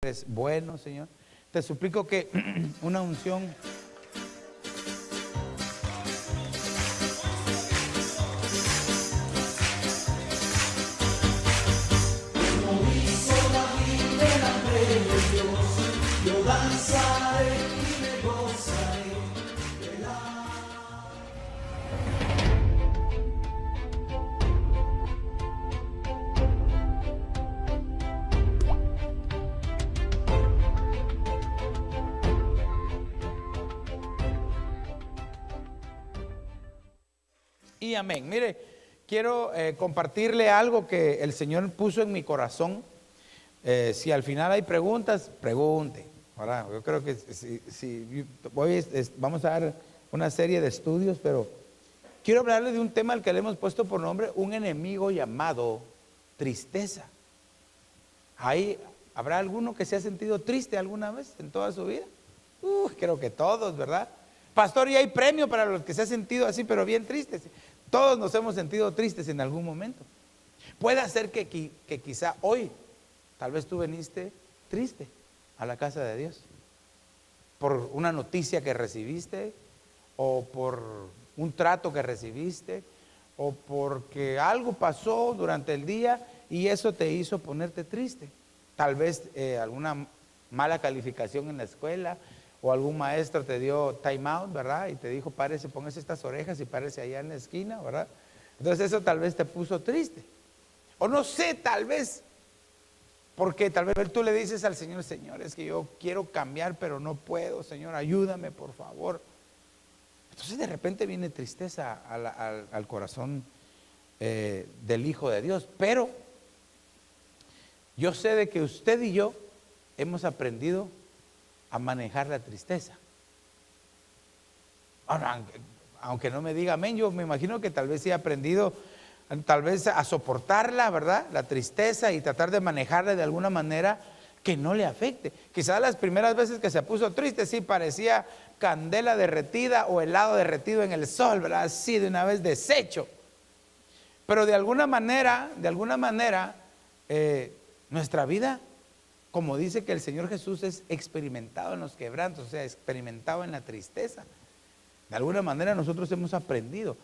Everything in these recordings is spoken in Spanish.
eres bueno, Señor. Te suplico que una unción y amén. Mire, quiero compartirle algo que el Señor puso en mi corazón. Si al final hay preguntas, pregunte. Ahora, yo creo que vamos a dar una serie de estudios, pero quiero hablarle de un tema al que le hemos puesto por nombre un enemigo llamado tristeza. ¿Habrá alguno que se ha sentido triste alguna vez en toda su vida? Creo que todos, ¿verdad? Pastor, y hay premio para los que se han sentido así, pero bien tristes. Todos nos hemos sentido tristes en algún momento. Puede ser que quizá hoy, tal vez tú viniste triste a la casa de Dios por una noticia que recibiste, o por un trato que recibiste, o porque algo pasó durante el día y eso te hizo ponerte triste. Tal vez alguna mala calificación en la escuela, o algún maestro te dio time out, ¿verdad? Y te dijo, párese, póngase estas orejas y párese allá en la esquina, ¿verdad? Entonces eso tal vez te puso triste. O no sé, tal vez, porque tal vez tú le dices al Señor, Señor, es que yo quiero cambiar, pero no puedo, Señor, ayúdame, por favor. Entonces de repente viene tristeza al corazón del Hijo de Dios. Pero yo sé de que usted y yo hemos aprendido a manejar la tristeza. Ahora, aunque no me diga amén, yo me imagino que tal vez sí he aprendido tal vez a soportarla, ¿verdad? La tristeza, y tratar de manejarla de alguna manera que no le afecte. Quizás las primeras veces que se puso triste, sí parecía candela derretida o helado derretido en el sol, ¿verdad? Así de una vez deshecho. Pero de alguna manera, nuestra vida, como dice que el Señor Jesús es experimentado en los quebrantos, o sea, experimentado en la tristeza. De alguna manera nosotros hemos aprendido.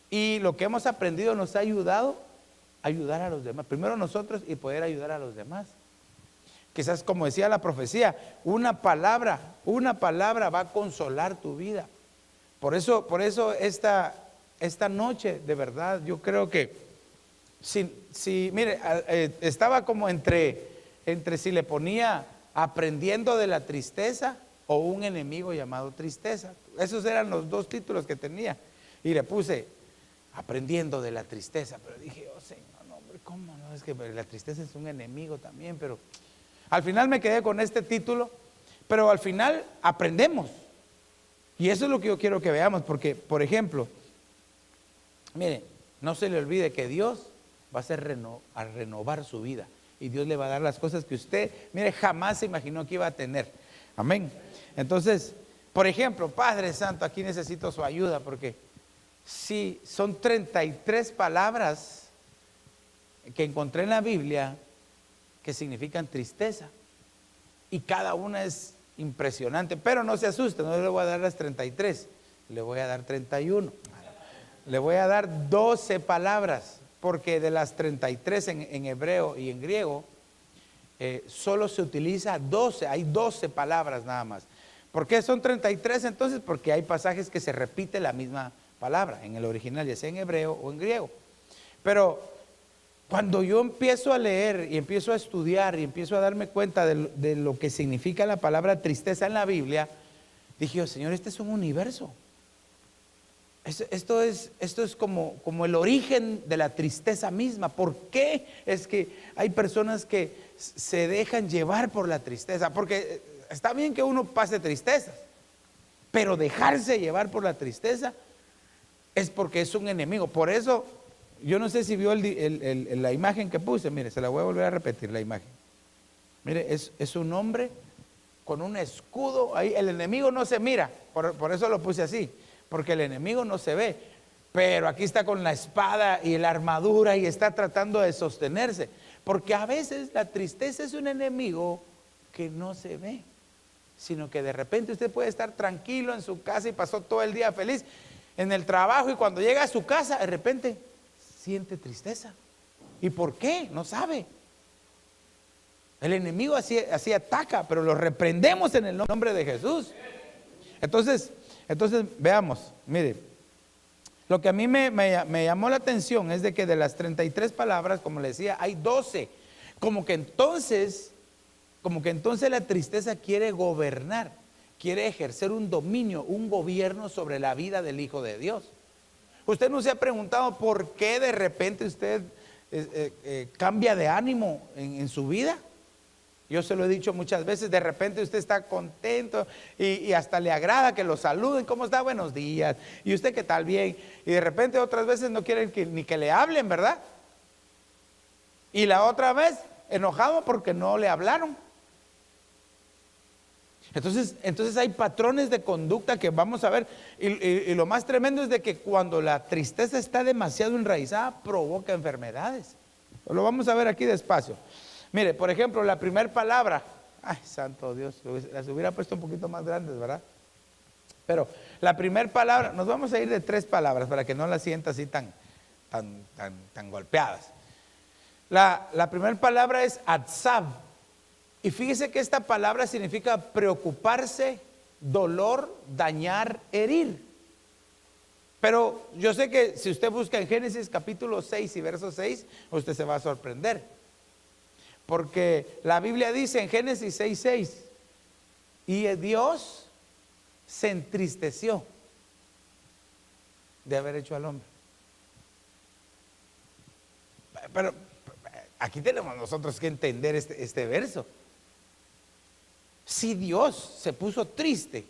Y lo que hemos aprendido nos ha ayudado a ayudar a los demás. Primero nosotros y poder ayudar a los demás. Quizás, como decía la profecía, una palabra va a consolar tu vida. Por eso esta noche, de verdad, yo creo que, mire, estaba como entre si le ponía aprendiendo de la tristeza o un enemigo llamado tristeza. Esos eran los dos títulos que tenía. Y le puse aprendiendo de la tristeza. Pero dije, oh Señor, no, hombre, ¿cómo no? Es que la tristeza es un enemigo también. Pero al final me quedé con este título. Pero al final aprendemos. Y eso es lo que yo quiero que veamos. Porque, por ejemplo, mire, no se le olvide que Dios va a renovar su vida. Y Dios le va a dar las cosas que usted, mire, jamás se imaginó que iba a tener. Amén. Entonces, por ejemplo, Padre Santo, aquí necesito su ayuda, porque sí, son 33 palabras que encontré en la Biblia que significan tristeza. Y cada una es impresionante. Pero no se asuste, no le voy a dar las 33, le voy a dar 31. Le voy a dar 12 palabras. Porque de las 33 en hebreo y en griego, solo se utiliza 12, hay 12 palabras nada más. ¿Por qué son 33 entonces? Porque hay pasajes que se repite la misma palabra en el original, ya sea en hebreo o en griego. Pero cuando yo empiezo a leer y empiezo a estudiar y empiezo a darme cuenta de lo que significa la palabra tristeza en la Biblia, dije, oh, Señor, este es un universo. Esto es como el origen de la tristeza misma. ¿Por qué es que hay personas que se dejan llevar por la tristeza? Porque está bien que uno pase tristezas, pero dejarse llevar por la tristeza es porque es un enemigo. Por eso, yo no sé si vio la imagen que puse. Mire, se la voy a volver a repetir la imagen. Mire, es un hombre con un escudo. Ahí el enemigo no se mira, por eso lo puse así. Porque el enemigo no se ve, pero aquí está con la espada y la armadura y está tratando de sostenerse. Porque a veces la tristeza es un enemigo que no se ve, sino que de repente usted puede estar tranquilo en su casa y pasó todo el día feliz en el trabajo, y cuando llega a su casa de repente siente tristeza. ¿Y por qué? No sabe. El enemigo así ataca, pero lo reprendemos en el nombre de Jesús. Entonces veamos, mire, lo que a mí me llamó la atención es de que de las 33 palabras, como le decía, hay 12. Como que entonces la tristeza quiere gobernar, quiere ejercer un dominio, un gobierno sobre la vida del Hijo de Dios. ¿Usted no se ha preguntado por qué de repente usted cambia de ánimo en su vida? Yo se lo he dicho muchas veces, de repente usted está contento y hasta le agrada que lo saluden. ¿Cómo está? Buenos días. ¿Y usted qué tal? Bien. Y de repente otras veces no quieren ni que le hablen, ¿verdad? Y la otra vez enojado porque no le hablaron. Entonces hay patrones de conducta que vamos a ver, y lo más tremendo es de que cuando la tristeza está demasiado enraizada provoca enfermedades. Lo vamos a ver aquí despacio. Mire, por ejemplo, la primera palabra, ay, santo Dios, las hubiera puesto un poquito más grandes, ¿verdad? Pero la primera palabra, nos vamos a ir de 3 palabras para que no las sienta así tan golpeadas. La primera palabra es atzab. Y fíjese que esta palabra significa preocuparse, dolor, dañar, herir. Pero yo sé que si usted busca en Génesis capítulo 6 y verso 6, usted se va a sorprender. Porque la Biblia dice en Génesis 6:6, y Dios se entristeció de haber hecho al hombre. Pero aquí tenemos nosotros que entender este verso. Si Dios se puso triste,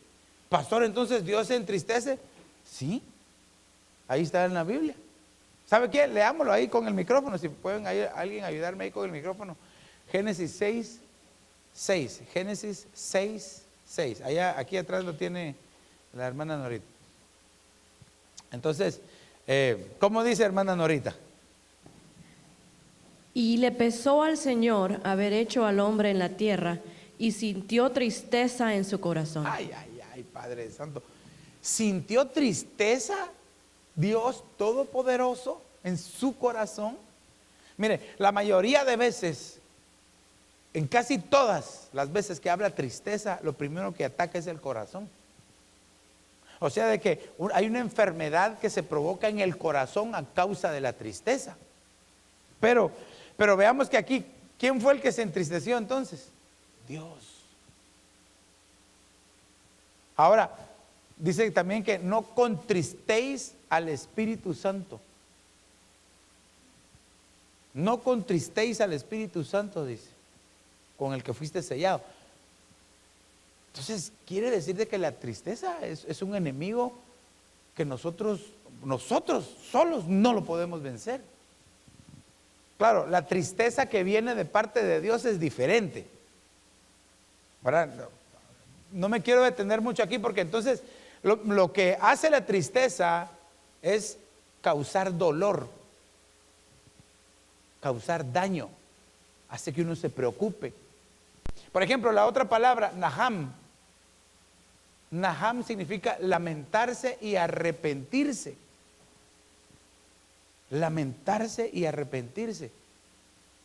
pastor, entonces Dios se entristece. Sí, ahí está en la Biblia. ¿Sabe qué? Leámoslo ahí con el micrófono, si pueden alguien ayudarme ahí con el micrófono. Génesis 6:6. Génesis 6:6. Allá, aquí atrás lo tiene la hermana Norita. Entonces, ¿cómo dice hermana Norita? Y le pesó al Señor haber hecho al hombre en la tierra, y sintió tristeza en su corazón. Ay, Padre Santo. ¿Sintió tristeza Dios Todopoderoso en su corazón? Mire, la mayoría de veces, en casi todas las veces que habla tristeza, lo primero que ataca es el corazón. O sea, de que hay una enfermedad que se provoca en el corazón a causa de la tristeza. Pero veamos que aquí, ¿quién fue el que se entristeció entonces? Dios. Ahora, dice también que no contristéis al Espíritu Santo. No contristéis al Espíritu Santo, dice, con el que fuiste sellado. Entonces, quiere decir de que la tristeza es un enemigo que nosotros solos no lo podemos vencer. Claro, la tristeza que viene de parte de Dios es diferente. ¿Verdad? No me quiero detener mucho aquí porque entonces lo que hace la tristeza es causar dolor, causar daño, hace que uno se preocupe. Por ejemplo, la otra palabra, naham. Naham significa lamentarse y arrepentirse. Lamentarse y arrepentirse.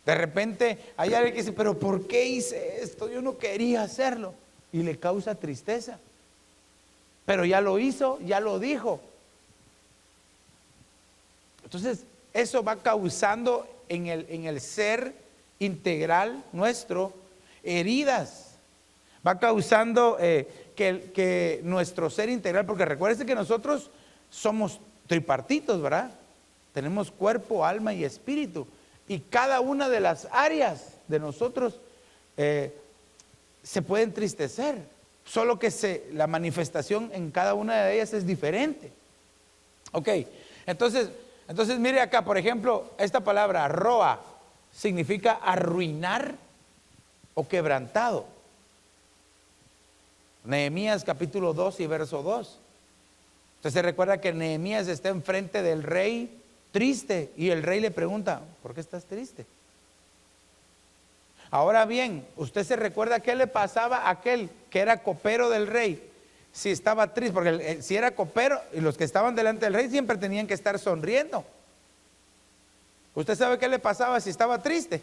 De repente hay alguien que dice, pero ¿por qué hice esto? Yo no quería hacerlo. Y le causa tristeza. Pero ya lo hizo, ya lo dijo. Entonces, eso va causando en el ser integral nuestro heridas. Va causando que nuestro ser integral, porque recuérdense que nosotros somos tripartitos, ¿verdad? Tenemos cuerpo, alma y espíritu. Y cada una de las áreas de nosotros se puede entristecer. Solo que la manifestación en cada una de ellas es diferente. Ok, entonces mire acá, por ejemplo, esta palabra roa significa arruinar o quebrantado. Nehemías capítulo 2 y verso 2. Usted se recuerda que Nehemías está enfrente del rey triste y el rey le pregunta, ¿por qué estás triste? Ahora bien, ¿usted se recuerda qué le pasaba a aquel que era copero del rey? Si estaba triste, porque si era copero, y los que estaban delante del rey siempre tenían que estar sonriendo. ¿Usted sabe qué le pasaba si estaba triste?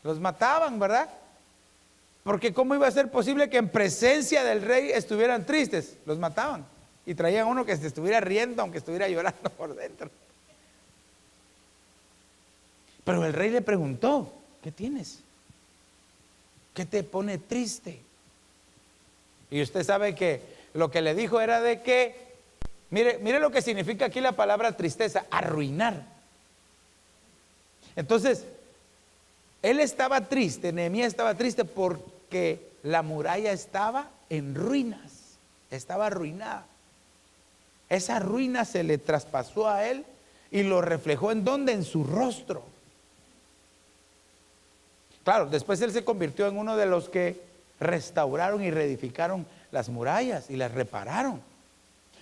Los mataban, ¿verdad? Porque ¿cómo iba a ser posible que en presencia del rey estuvieran tristes? Los mataban. Y traían uno que se estuviera riendo, aunque estuviera llorando por dentro. Pero el rey le preguntó, ¿qué tienes? ¿Qué te pone triste? Y usted sabe que lo que le dijo era de que, mire lo que significa aquí la palabra tristeza, arruinar. Entonces, él estaba triste, Nehemías estaba triste porque la muralla estaba en ruinas, estaba arruinada. Esa ruina se le traspasó a él y lo reflejó ¿en dónde? En su rostro. Claro, después él se convirtió en uno de los que restauraron y reedificaron las murallas y las repararon.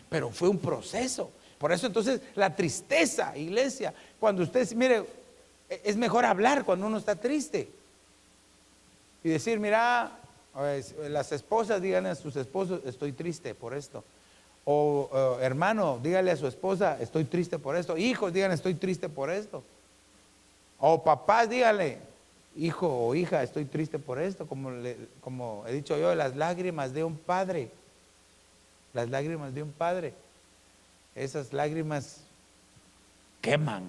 Pero fue un proceso. Por eso entonces la tristeza, iglesia, cuando usted, mire, es mejor hablar cuando uno está triste. Y decir, mira, las esposas díganle a sus esposos, estoy triste por esto. O hermano, dígale a su esposa, estoy triste por esto. Hijos, díganle, estoy triste por esto. O papás, díganle, hijo o hija, estoy triste por esto. Como he dicho yo, las lágrimas de un padre. Las lágrimas de un padre. Esas lágrimas queman.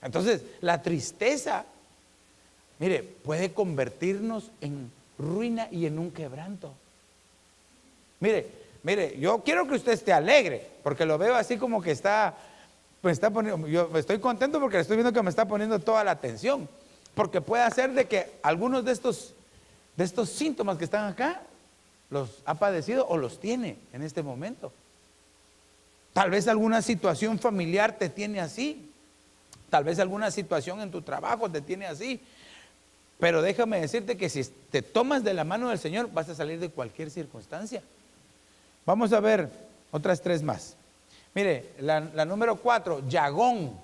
Entonces, la tristeza, mire, puede convertirnos en ruina y en un quebranto. Mire, yo quiero que usted esté alegre, porque lo veo así como que está, pues está poniendo, yo estoy contento porque estoy viendo que me está poniendo toda la atención, porque puede ser de que algunos de estos síntomas que están acá, los ha padecido o los tiene en este momento. Tal vez alguna situación familiar te tiene así, tal vez alguna situación en tu trabajo te tiene así, pero déjame decirte que si te tomas de la mano del Señor, vas a salir de cualquier circunstancia. Vamos a ver otras tres más. Mire, la número 4, yagón.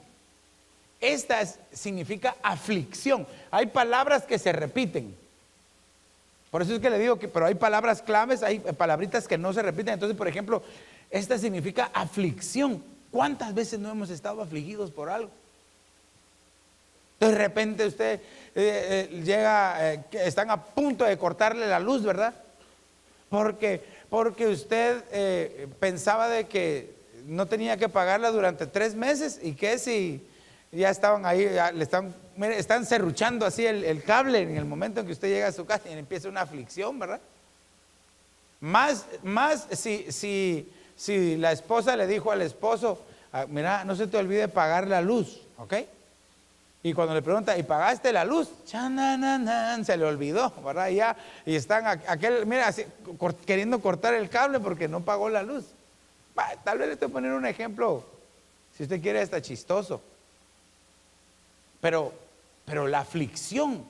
Esta significa aflicción. Hay palabras que se repiten. Por eso es que le digo que, pero hay palabras claves, hay palabritas que no se repiten. Entonces, por ejemplo, esta significa aflicción. ¿Cuántas veces no hemos estado afligidos por algo? De repente usted llega, están a punto de cortarle la luz, ¿verdad? Porque usted pensaba de que no tenía que pagarla durante 3 meses y que si ya estaban ahí, ya están serruchando así el cable en el momento en que usted llega a su casa y empieza una aflicción, ¿verdad? Más si la esposa le dijo al esposo, mira, no se te olvide pagar la luz, ¿ok? Y cuando le pregunta, ¿y pagaste la luz? Se le olvidó, ¿verdad? Y están mira, así, queriendo cortar el cable porque no pagó la luz. Tal vez le estoy poniendo un ejemplo, si usted quiere, está chistoso. Pero la aflicción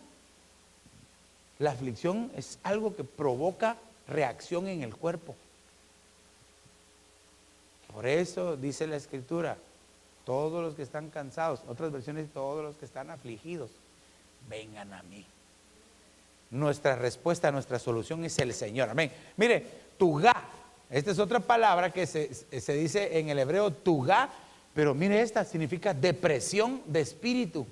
es algo que provoca reacción en el cuerpo. Por eso dice la Escritura, todos los que están cansados, otras versiones, todos los que están afligidos, vengan a mí. Nuestra respuesta, nuestra solución es el Señor. Amén. Mire, tugá, esta es otra palabra que se dice en el hebreo tugá, pero mire, esta significa depresión de espíritu.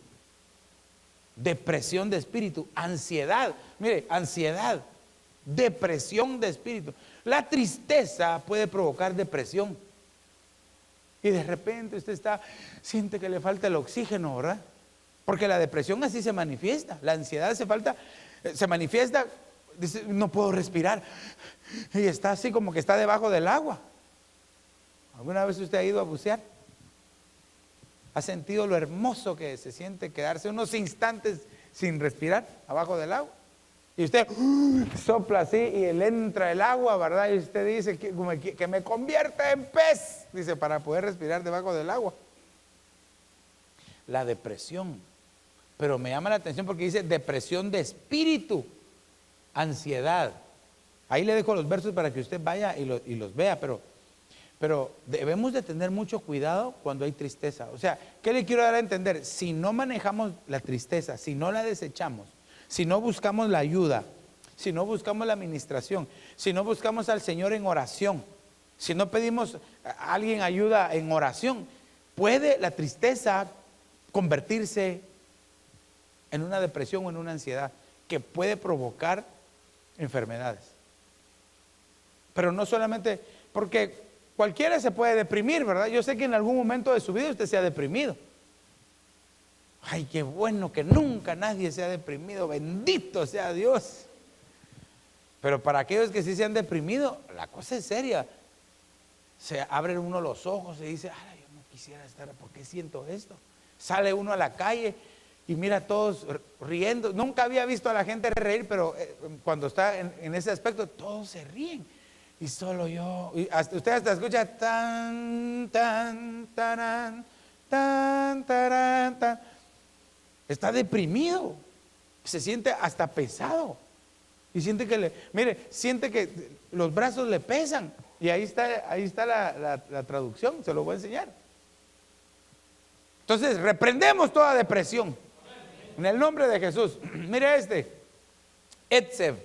Depresión de espíritu, ansiedad. Mire, ansiedad, depresión de espíritu. La tristeza puede provocar depresión. Y de repente usted siente que le falta el oxígeno, ¿verdad? Porque la depresión así se manifiesta. La ansiedad se manifiesta, dice, no puedo respirar. Y está así como que está debajo del agua. ¿Alguna vez usted ha ido a bucear? ¿Ha sentido lo hermoso que se siente quedarse unos instantes sin respirar abajo del agua? Y usted sopla así y le entra el agua, ¿verdad? Y usted dice que me convierta en pez, dice, para poder respirar debajo del agua. La depresión. Pero me llama la atención porque dice depresión de espíritu, ansiedad. Ahí le dejo los versos para que usted vaya y los vea, Pero debemos de tener mucho cuidado cuando hay tristeza. O sea, ¿qué le quiero dar a entender? Si no manejamos la tristeza, si no la desechamos, si no buscamos la ayuda, si no buscamos la administración, si no buscamos al Señor en oración, si no pedimos a alguien ayuda en oración, puede la tristeza convertirse en una depresión o en una ansiedad que puede provocar enfermedades. Pero no solamente, porque cualquiera se puede deprimir, ¿verdad? Yo sé que en algún momento de su vida usted se ha deprimido. Ay, qué bueno que nunca nadie se ha deprimido, bendito sea Dios. Pero para aquellos que sí se han deprimido, la cosa es seria. Se abren uno los ojos y dice, ay, yo no quisiera estar, ¿por qué siento esto? Sale uno a la calle y mira a todos riendo. Nunca había visto a la gente reír, pero cuando está en ese aspecto, todos se ríen. Y solo yo, y usted hasta escucha tan, tan, tarán, tan, tarán, tan. Está deprimido, se siente hasta pesado. Y siente que siente que los brazos le pesan. Y ahí está la traducción, se lo voy a enseñar. Entonces, reprendemos toda depresión. En el nombre de Jesús. Mire Etzev,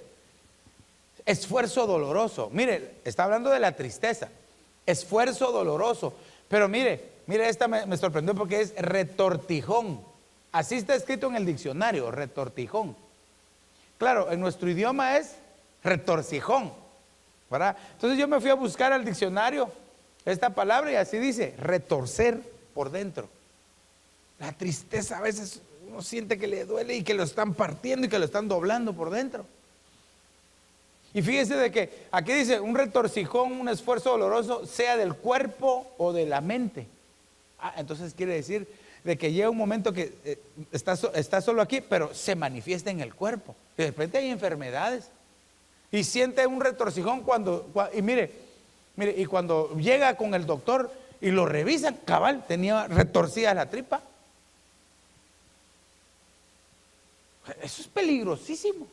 esfuerzo doloroso. Mire, está hablando de la tristeza. Esfuerzo doloroso. Pero mire, esta me sorprendió porque es retortijón. Así está escrito en el diccionario, retortijón. Claro, en nuestro idioma es retorcijón, ¿verdad? Entonces yo me fui a buscar al diccionario esta palabra y así dice, retorcer por dentro. La tristeza a veces uno siente que le duele y que lo están partiendo y que lo están doblando por dentro. Y fíjese de que aquí dice un retorcijón, un esfuerzo doloroso, sea del cuerpo o de la mente. Entonces quiere decir de que llega un momento que está solo aquí, pero se manifiesta en el cuerpo. De repente hay enfermedades. Y siente un retorcijón y mire, y cuando llega con el doctor y lo revisan, cabal, tenía retorcida la tripa. Eso es peligrosísimo.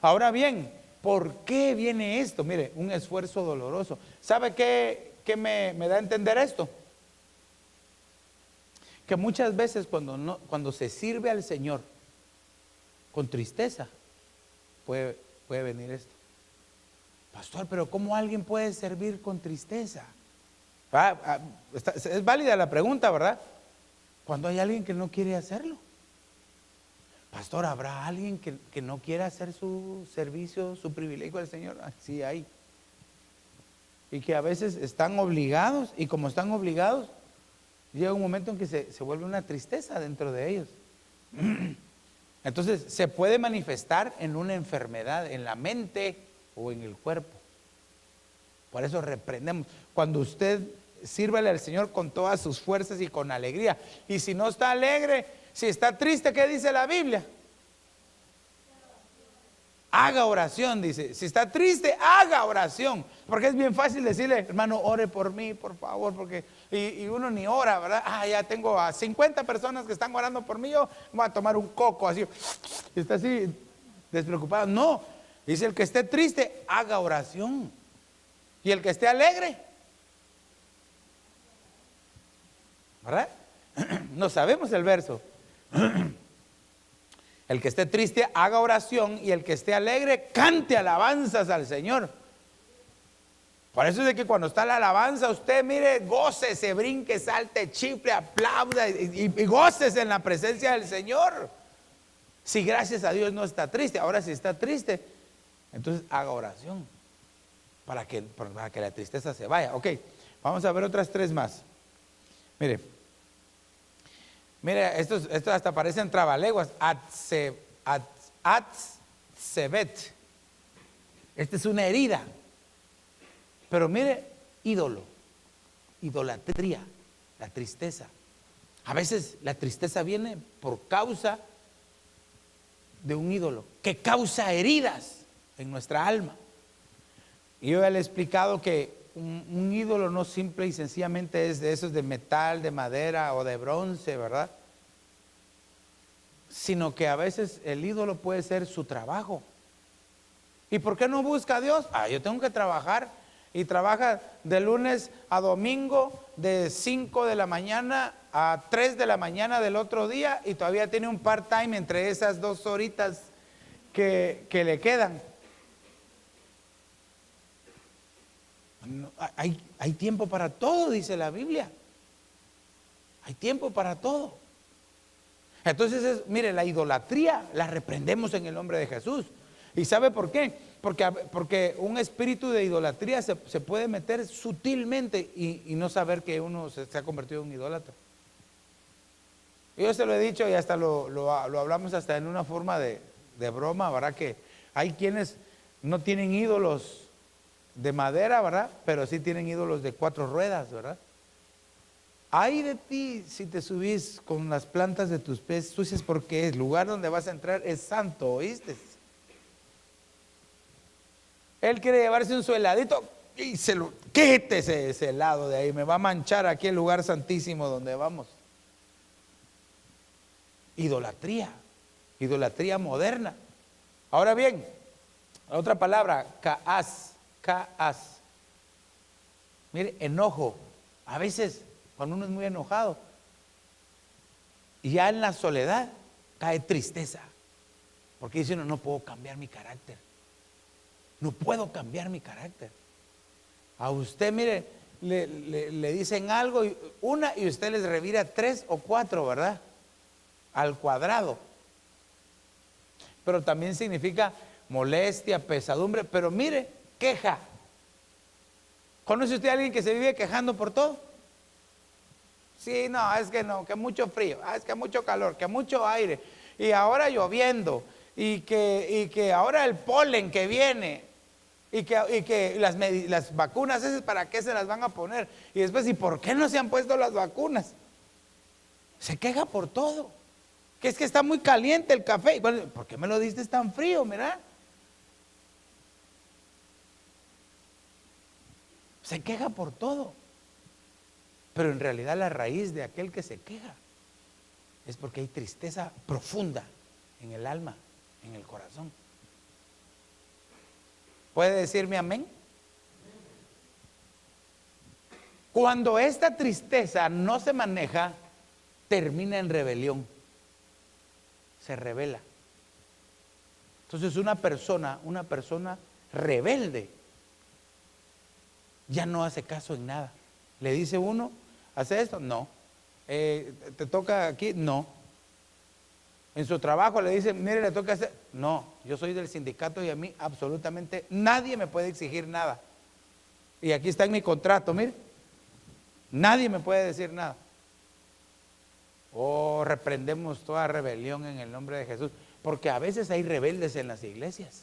Ahora bien, ¿por qué viene esto? Mire, un esfuerzo doloroso. ¿Sabe qué me da a entender esto? Que muchas veces cuando se sirve al Señor con tristeza, puede venir esto. Pastor, pero ¿cómo alguien puede servir con tristeza? Es válida la pregunta, ¿verdad? Cuando hay alguien que no quiere hacerlo. Pastor, ¿habrá alguien que no quiera hacer su servicio, su privilegio al Señor? Sí hay. Y que a veces están obligados, y como están obligados, llega un momento en que se vuelve una tristeza dentro de ellos. Entonces se puede manifestar en una enfermedad, en la mente o en el cuerpo. Por eso reprendemos. Cuando usted sírvale al Señor con todas sus fuerzas y con alegría. Y si no está alegre, si está triste, ¿qué dice la Biblia? Haga oración, dice. Si está triste, haga oración. Porque es bien fácil decirle, hermano, ore por mí, por favor, porque y uno ni ora, ¿verdad? Ya tengo a 50 personas que están orando por mí, yo voy a tomar un coco así. Está así, despreocupado. No, dice, el que esté triste, haga oración. Y el que esté alegre, ¿verdad? No sabemos el verso. El que esté triste, haga oración, y el que esté alegre, cante alabanzas al Señor. Por eso es de que cuando está la alabanza, usted mire, gócese, brinque, salte, chifle, aplauda y gócese en la presencia del Señor. Si gracias a Dios no está triste, ahora si está triste, entonces haga oración para que la tristeza se vaya. Ok, vamos a ver otras tres más. Mire, estos hasta parecen trabaleguas. Atzebet. Esta es una herida. Pero mire, idolatría, la tristeza. A veces la tristeza viene por causa de un ídolo que causa heridas en nuestra alma. Y yo ya le he explicado que un ídolo no simple y sencillamente es de esos de metal, de madera o de bronce, ¿verdad? Sino que a veces el ídolo puede ser su trabajo. ¿Y por qué no busca a Dios? Yo tengo que trabajar y trabaja de lunes a domingo de 5 de la mañana a 3 de la mañana del otro día y todavía tiene un part-time entre esas 2 horitas que le quedan. No, hay tiempo para todo, dice la Biblia. Hay tiempo para todo. Entonces, mire, la idolatría la reprendemos en el nombre de Jesús. ¿Y sabe por qué? Porque un espíritu de idolatría se puede meter sutilmente y no saber que uno se ha convertido en un idólatra. Yo se lo he dicho y hasta lo hablamos hasta en una forma de broma, ¿verdad? Que hay quienes no tienen ídolos de madera, ¿verdad? Pero sí tienen ídolos de 4 ruedas, ¿verdad? Ay de ti si te subís con las plantas de tus pies sucias, porque el lugar donde vas a entrar es santo, ¿oíste? Él quiere llevarse su heladito y quítese ese helado de ahí, me va a manchar aquí el lugar santísimo donde vamos. Idolatría moderna. Ahora bien, otra palabra, kaas. Mire, enojo. A veces, cuando uno es muy enojado, ya en la soledad cae tristeza. Porque dice uno, no puedo cambiar mi carácter. No puedo cambiar mi carácter. A usted, mire, le dicen algo, y usted les revira 3 o 4, ¿verdad? Al cuadrado. Pero también significa molestia, pesadumbre. Pero mire, queja. ¿Conoce usted a alguien que se vive quejando por todo? Sí, no, es que no, que mucho frío, es que mucho calor, que mucho aire, y ahora lloviendo, y que ahora el polen que viene, y que las vacunas esas, ¿para qué se las van a poner? Y después, ¿y por qué no se han puesto las vacunas? Se queja por todo. Que es que está muy caliente el café. Bueno, ¿por qué me lo diste tan frío? Mira. Se queja por todo. Pero en realidad la raíz de aquel que se queja es porque hay tristeza profunda en el alma, en el corazón. ¿Puede decirme amén? Cuando esta tristeza no se maneja, termina en rebelión. Se rebela. Entonces una persona rebelde ya no hace caso en nada. Le dice uno, ¿hace esto? No. ¿Te toca aquí? No. En su trabajo le dicen, mire, le toca hacer. No, yo soy del sindicato y a mí absolutamente nadie me puede exigir nada. Y aquí está en mi contrato, mire. Nadie me puede decir nada. Oh, reprendemos toda rebelión en el nombre de Jesús. Porque a veces hay rebeldes en las iglesias.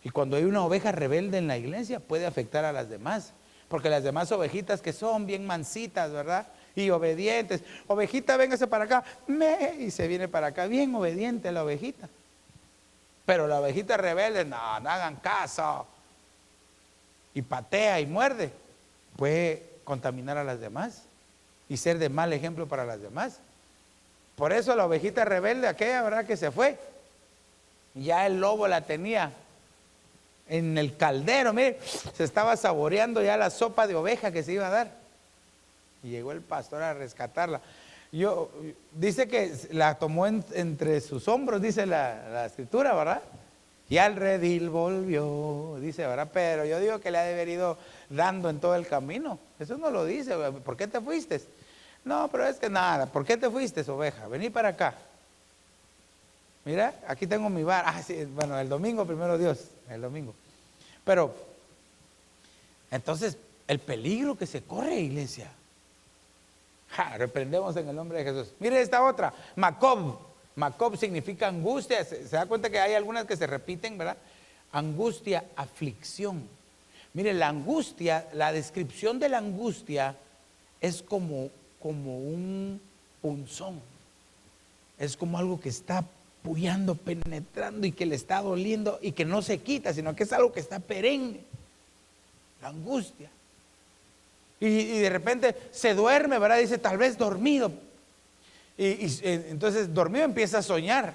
Y cuando hay una oveja rebelde en la iglesia puede afectar a las demás. Porque las demás ovejitas que son bien mansitas, ¿verdad? Y obedientes. Ovejita, véngase para acá. Y se viene para acá. Bien obediente la ovejita. Pero la ovejita rebelde, no hagan caso. Y patea y muerde. Puede contaminar a las demás. Y ser de mal ejemplo para las demás. Por eso la ovejita rebelde, aquella, ¿verdad? Que se fue. Ya el lobo la tenía en el caldero, mire, se estaba saboreando ya la sopa de oveja que se iba a dar. Y llegó el pastor a rescatarla. Dice que la tomó entre sus hombros, dice la escritura, ¿verdad? Y al redil volvió, dice, ¿verdad? Pero yo digo que le ha de haber ido dando en todo el camino. Eso no lo dice. ¿Por qué te fuiste? No, pero es que nada. ¿Por qué te fuiste, oveja? Vení para acá. Mira, aquí tengo mi bar. Ah, sí, bueno, el domingo primero Dios, el domingo. Pero, entonces, el peligro que se corre, iglesia. Reprendemos en el nombre de Jesús. Mire esta otra, Macob. Macob significa angustia. Se da cuenta que hay algunas que se repiten, ¿verdad? Angustia, aflicción. Mire, la angustia, la descripción de la angustia es como un punzón. Es como algo que está puyando, penetrando y que le está doliendo y que no se quita, sino que es algo que está perenne. La angustia. Y de repente se duerme, ¿verdad? Dice, tal vez dormido. Y entonces dormido empieza a soñar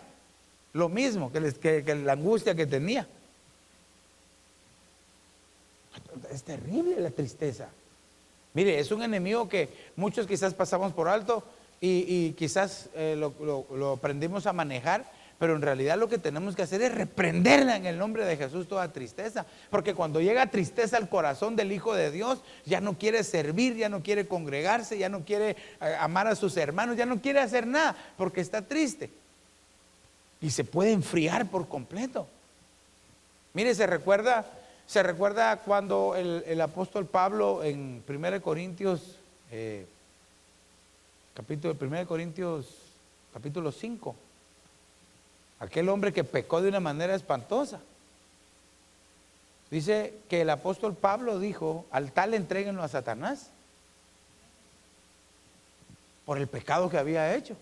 lo mismo que la angustia que tenía. es terrible la tristeza. Mire, es un enemigo que muchos quizás pasamos por alto y quizás lo aprendimos a manejar, pero en realidad lo que tenemos que hacer es reprenderla en el nombre de Jesús toda tristeza, porque cuando llega tristeza al corazón del Hijo de Dios, ya no quiere servir, ya no quiere congregarse, ya no quiere amar a sus hermanos, ya no quiere hacer nada, porque está triste. Y se puede enfriar por completo. Mire, se recuerda cuando el apóstol Pablo en 1 Corintios, capítulo 5, aquel hombre que pecó de una manera espantosa. Dice que el apóstol Pablo dijo, al tal entréguenlo a Satanás por el pecado que había hecho.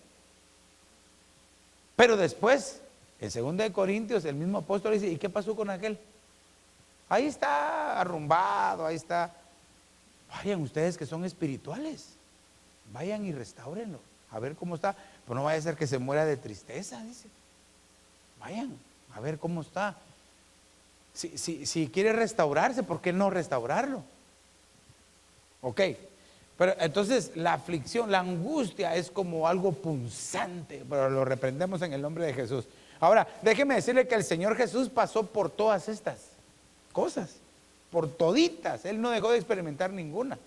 Pero después, en 2 Corintios, el mismo apóstol dice, ¿y qué pasó con aquel? Ahí está arrumbado, ahí está. Vayan ustedes que son espirituales, vayan y restáurenlo, a ver cómo está. Pues no vaya a ser que se muera de tristeza, dice. Vayan a ver cómo está. Si quiere restaurarse, ¿por qué no restaurarlo? Ok, pero entonces la aflicción, la angustia es como algo punzante, pero lo reprendemos en el nombre de Jesús. Ahora, déjeme decirle que el Señor Jesús pasó por todas estas cosas, por toditas. Él no dejó de experimentar ninguna.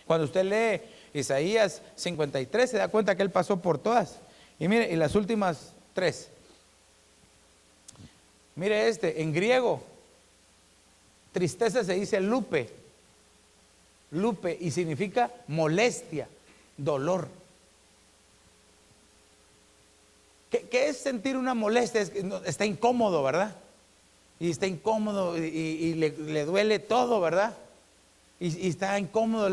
Cuando usted lee Isaías 53, se da cuenta que Él pasó por todas. Y mire, y las últimas 3. Mire en griego, tristeza se dice lupe, y significa molestia, dolor. ¿Qué es sentir una molestia? Está incómodo, ¿verdad? Y está incómodo y le duele todo, ¿verdad? Y está incómodo,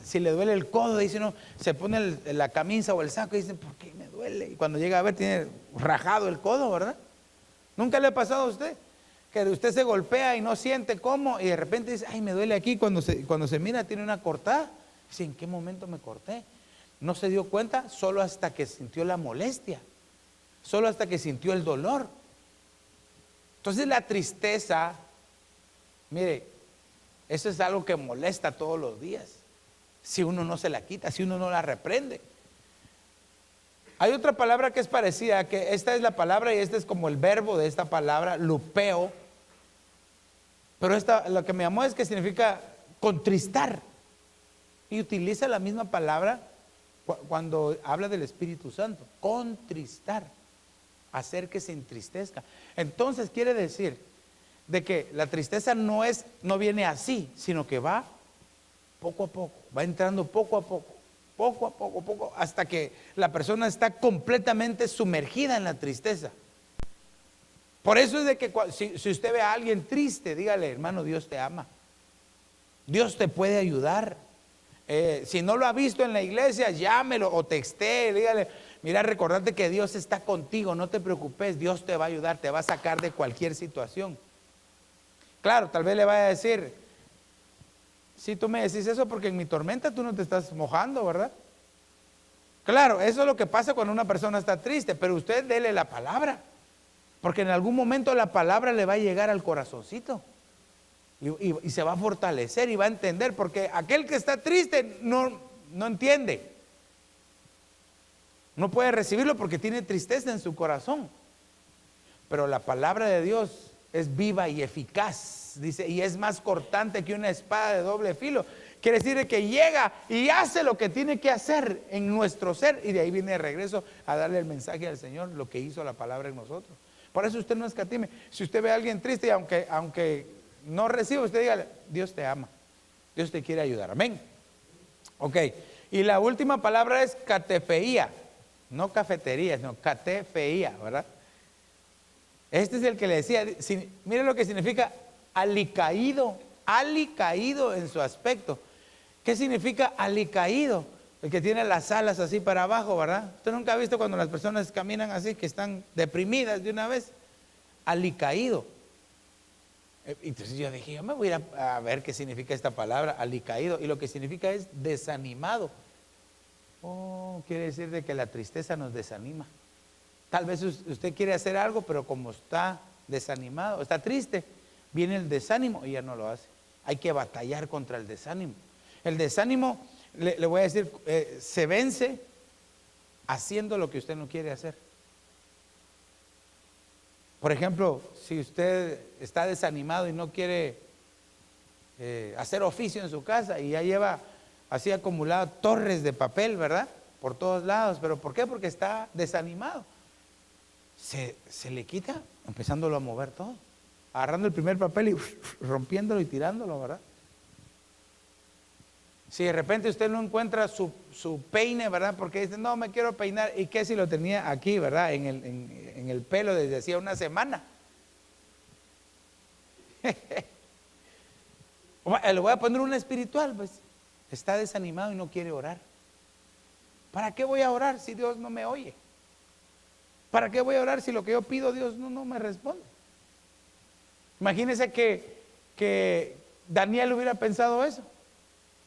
si le duele el codo, dice no, se pone la camisa o el saco y dice, ¿por qué me duele? Y cuando llega a ver, tiene rajado el codo, ¿verdad? ¿Nunca le ha pasado a usted? Que usted se golpea y no siente cómo, y de repente dice, ay, me duele aquí, cuando se mira tiene una cortada. Dice, ¿en qué momento me corté? No se dio cuenta, solo hasta que sintió la molestia, solo hasta que sintió el dolor. Entonces la tristeza, mire, eso es algo que molesta todos los días, si uno no se la quita, si uno no la reprende. Hay otra palabra que es parecida, que esta es la palabra y este es como el verbo de esta palabra, lupeo. Pero lo que me llamó es que significa contristar. Y utiliza la misma palabra cuando habla del Espíritu Santo, contristar, hacer que se entristezca. Entonces quiere decir de que la tristeza no viene así, sino que va poco a poco, va entrando poco a poco, hasta que la persona está completamente sumergida en la tristeza. Por eso es de que si usted ve a alguien triste, dígale, hermano, Dios te ama, Dios te puede ayudar. Si no lo ha visto en la iglesia, llámelo o texté, dígale, mira, recordate que Dios está contigo, no te preocupes, Dios te va a ayudar, te va a sacar de cualquier situación. Claro, tal vez le vaya a decir, si tú me decís eso porque en mi tormenta tú no te estás mojando, ¿verdad? Claro, eso es lo que pasa cuando una persona está triste, pero usted dele la palabra, porque en algún momento la palabra le va a llegar al corazoncito y se va a fortalecer y va a entender, porque aquel que está triste no entiende, no puede recibirlo porque tiene tristeza en su corazón. Pero la palabra de Dios es viva y eficaz, dice, y es más cortante que una espada de doble filo. Quiere decir que llega y hace lo que tiene que hacer en nuestro ser, y de ahí viene de regreso a darle el mensaje al Señor, lo que hizo la palabra en nosotros. Por eso usted no escatime. Si usted ve a alguien triste, aunque no reciba, usted dígale, Dios te ama, Dios te quiere ayudar, amén. Ok, y la última palabra es catefeía, no cafetería, sino catefeía, ¿verdad? Este es el que le decía, mire lo que significa alicaído en su aspecto. ¿Qué significa alicaído? El que tiene las alas así para abajo, ¿verdad? Usted nunca ha visto cuando las personas caminan así, que están deprimidas de una vez. Alicaído. Entonces yo dije, yo me voy a ver qué significa esta palabra, alicaído. Y lo que significa es desanimado. Oh, quiere decir de que la tristeza nos desanima. Tal vez usted quiere hacer algo, pero como está desanimado, está triste, viene el desánimo y ya no lo hace. hay que batallar contra el desánimo. El desánimo, le voy a decir, se vence haciendo lo que usted no quiere hacer. Por ejemplo, si usted está desanimado y no quiere hacer oficio en su casa y ya lleva así acumulado torres de papel, ¿verdad? Por todos lados. ¿Pero por qué? Porque está desanimado. Se le quita empezándolo a mover todo, agarrando el primer papel y rompiéndolo y tirándolo, ¿verdad? Si de repente usted no encuentra su peine, ¿verdad? Porque dice, no, me quiero peinar. ¿Y qué si lo tenía aquí, ¿verdad? En el pelo desde hacía una semana. Le voy a poner una espiritual, pues. Está desanimado y no quiere orar. ¿Para qué voy a orar si Dios no me oye? ¿Para qué voy a orar si lo que yo pido Dios no me responde? Imagínense que Daniel hubiera pensado eso.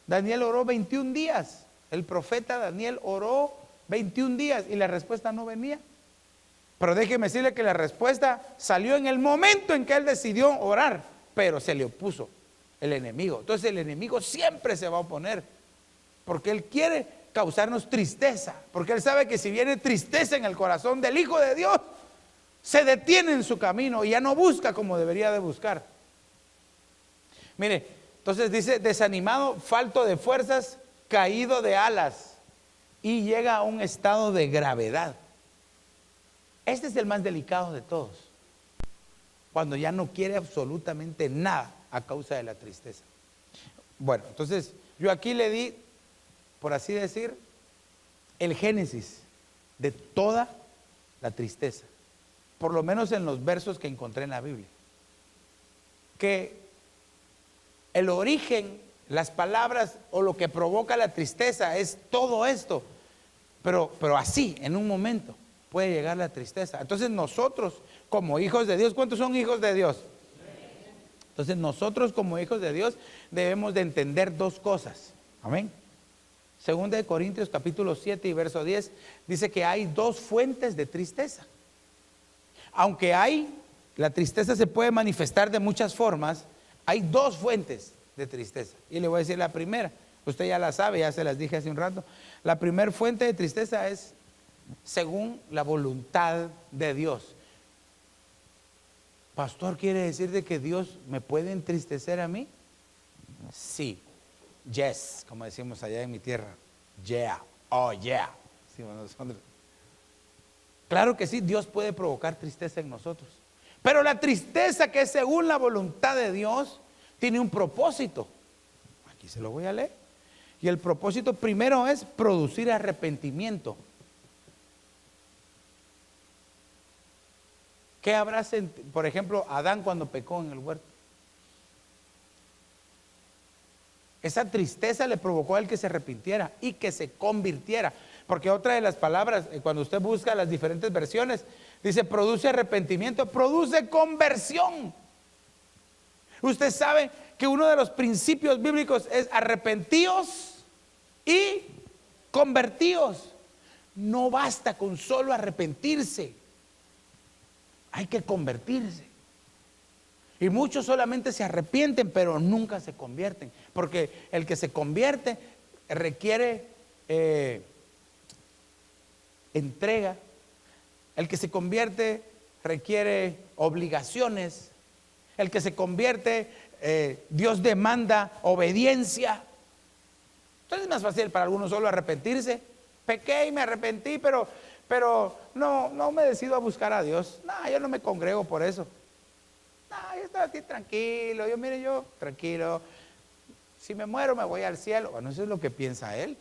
Daniel oró 21 días. El profeta Daniel oró 21 días y la respuesta no venía. Pero déjeme decirle que la respuesta salió en el momento en que él decidió orar, pero se le opuso el enemigo. Entonces el enemigo siempre se va a oponer, porque él quiere causarnos tristeza, porque él sabe que si viene tristeza en el corazón del Hijo de Dios, se detiene en su camino y ya no busca como debería de buscar. Mire, entonces dice, desanimado, falto de fuerzas, caído de alas, y llega a un estado de gravedad. Este es el más delicado de todos, cuando ya no quiere absolutamente nada a causa de la tristeza. Bueno, entonces yo aquí le di, por así decir, el génesis de toda la tristeza, por lo menos en los versos que encontré en la Biblia, que el origen, las palabras o lo que provoca la tristeza es todo esto, pero así, en un momento puede llegar la tristeza. Entonces nosotros como hijos de Dios, ¿cuántos son hijos de Dios? Entonces nosotros como hijos de Dios debemos de entender dos cosas. Amén. Segunda de Corintios capítulo 7 y verso 10 dice que hay dos fuentes de tristeza. Aunque la tristeza se puede manifestar de muchas formas, hay dos fuentes de tristeza. Y le voy a decir la primera, usted ya la sabe, ya se las dije hace un rato. La primera fuente de tristeza es según la voluntad de Dios. Pastor, ¿quiere decir de que Dios me puede entristecer a mí? Sí. Yes, como decimos allá en mi tierra. Yeah. Oh, yeah. Decimos nosotros. Claro que sí, Dios puede provocar tristeza en nosotros. Pero la tristeza que es según la voluntad de Dios tiene un propósito. Aquí se lo voy a leer. Y el propósito primero es producir arrepentimiento. ¿Qué habrá sentido? Por ejemplo, Adán cuando pecó en el huerto. Esa tristeza le provocó a él que se arrepintiera y que se convirtiera. Porque otra de las palabras, cuando usted busca las diferentes versiones, dice produce arrepentimiento, produce conversión. Usted sabe que uno de los principios bíblicos es arrepentíos y convertíos. No basta con solo arrepentirse, hay que convertirse. Y muchos solamente se arrepienten, pero nunca se convierten. Porque el que se convierte requiere entrega. El que se convierte requiere obligaciones. El que se convierte, Dios demanda obediencia. Entonces es más fácil para algunos solo arrepentirse. Pequé y me arrepentí, pero no me decido a buscar a Dios. No, yo no me congrego por eso. No, yo estoy aquí tranquilo. Yo tranquilo. Si me muero me voy al cielo. Bueno, eso es lo que piensa él.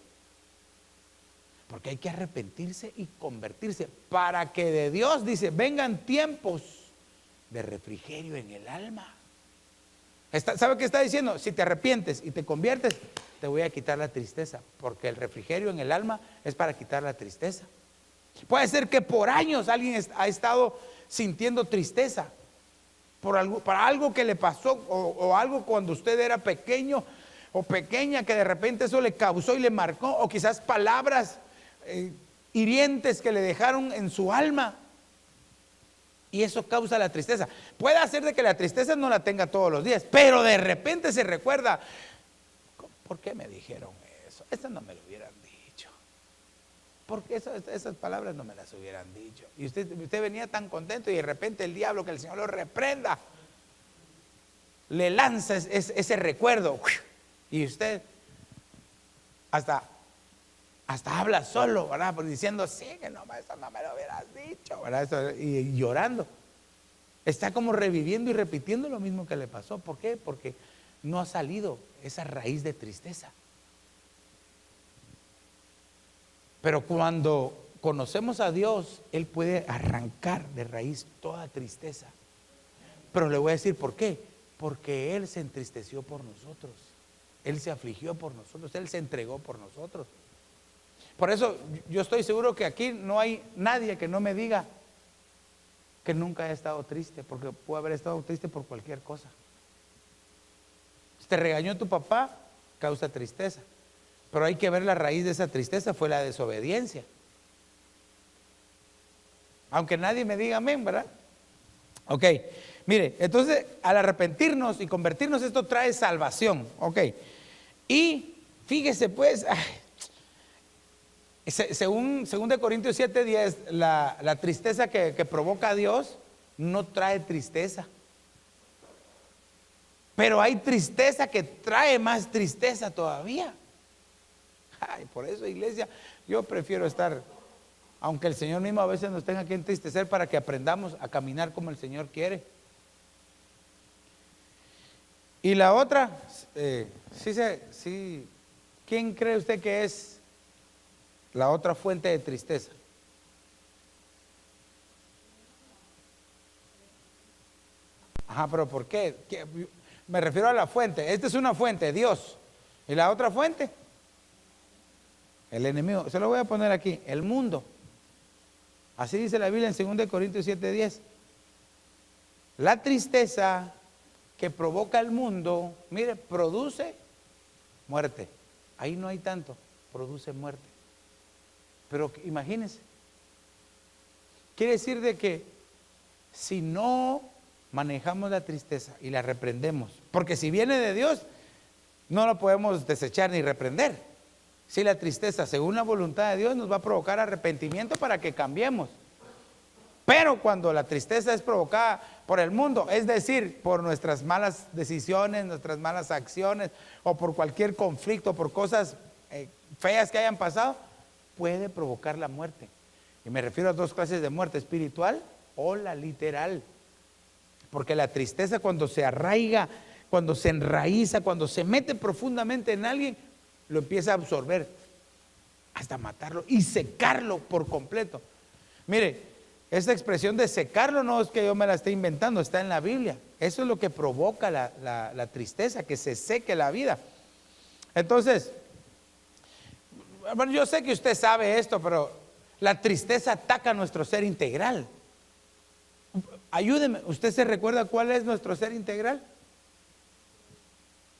Porque hay que arrepentirse y convertirse para que de Dios, dice, vengan tiempos de refrigerio en el alma. ¿Sabe qué está diciendo? Si te arrepientes y te conviertes, te voy a quitar la tristeza, porque el refrigerio en el alma es para quitar la tristeza. Puede ser que por años alguien ha estado sintiendo tristeza para algo que le pasó o algo cuando usted era pequeño o pequeña, que de repente eso le causó y le marcó, o quizás palabras hirientes que le dejaron en su alma. Y eso causa la tristeza. Puede hacer de que la tristeza no la tenga todos los días, pero de repente se recuerda, ¿por qué me dijeron eso? Eso no me lo hubieran dicho. Porque esas palabras no me las hubieran dicho. Y usted venía tan contento y de repente el diablo, que el Señor lo reprenda, le lanza ese recuerdo. Y usted hasta habla solo, ¿verdad? Diciendo, sí, que no, eso no me lo hubieras dicho, ¿verdad? Y llorando. Está como reviviendo y repitiendo lo mismo que le pasó. ¿Por qué? Porque no ha salido esa raíz de tristeza. Pero cuando conocemos a Dios, Él puede arrancar de raíz toda tristeza. Pero le voy a decir por qué. Porque Él se entristeció por nosotros. Él se afligió por nosotros. Él se entregó por nosotros. Por eso yo estoy seguro que aquí no hay nadie que no me diga que nunca ha estado triste, porque puede haber estado triste por cualquier cosa. Si te regañó tu papá, causa tristeza. Pero hay que ver la raíz de esa tristeza, fue la desobediencia. Aunque nadie me diga amén, ¿verdad? Ok, mire, entonces al arrepentirnos y convertirnos, esto trae salvación. Ok, y fíjese pues, según de Corintios 7:10, la tristeza que provoca a Dios no trae tristeza. Pero hay tristeza que trae más tristeza todavía. Ay, por eso, iglesia, yo prefiero estar, aunque el Señor mismo a veces nos tenga que entristecer, para que aprendamos a caminar como el Señor quiere. Y la otra, ¿quién cree usted que es la otra fuente de tristeza? Ajá, pero ¿por qué? Me refiero a la fuente. Esta es una fuente, Dios. ¿Y la otra fuente? El enemigo. Se lo voy a poner aquí, el mundo. Así dice la Biblia en 2 Corintios 7:10. La tristeza que provoca el mundo, mire, produce muerte. Ahí no hay tanto, produce muerte. Pero imagínense, quiere decir de que si no manejamos la tristeza y la reprendemos, porque si viene de Dios, no lo podemos desechar ni reprender. Si la tristeza, según la voluntad de Dios, nos va a provocar arrepentimiento para que cambiemos. Pero cuando la tristeza es provocada por el mundo, es decir, por nuestras malas decisiones, nuestras malas acciones, o por cualquier conflicto, por cosas feas que hayan pasado, puede provocar la muerte. Y me refiero a dos clases de muerte: espiritual o la literal. Porque la tristeza, cuando se arraiga, cuando se enraiza, cuando se mete profundamente en alguien, lo empieza a absorber hasta matarlo y secarlo por completo. Mire, esta expresión de secarlo no es que yo me la esté inventando, está en la Biblia. Eso es lo que provoca la tristeza, que se seque la vida. Entonces, bueno, yo sé que usted sabe esto, pero la tristeza ataca nuestro ser integral. Ayúdeme, ¿usted se recuerda cuál es nuestro ser integral?